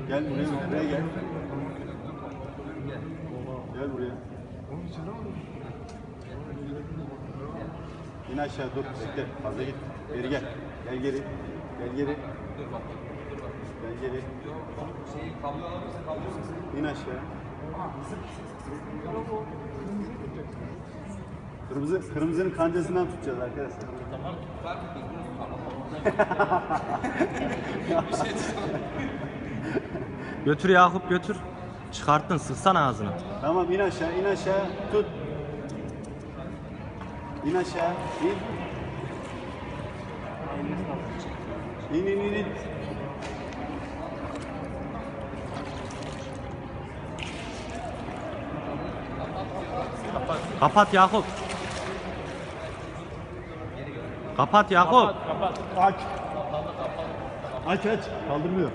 Gel buraya gel. Gel buraya. İn aşağı dur. Bekle. Fazla git. Geri gel. Gel geri. Gel geri. Gel geri. İn aşağı. Kırmızının kancasından tutacağız arkadaşlar. Tamam. Götür Yakup götür. Çıkarttın, sıksana ağzını. Tamam, in aşağı, in aşağı. Tut. İn aşağı. İn. İn. Kapat Yakup. Kapat Yakup. Aç. Aç. Kaldırmıyor.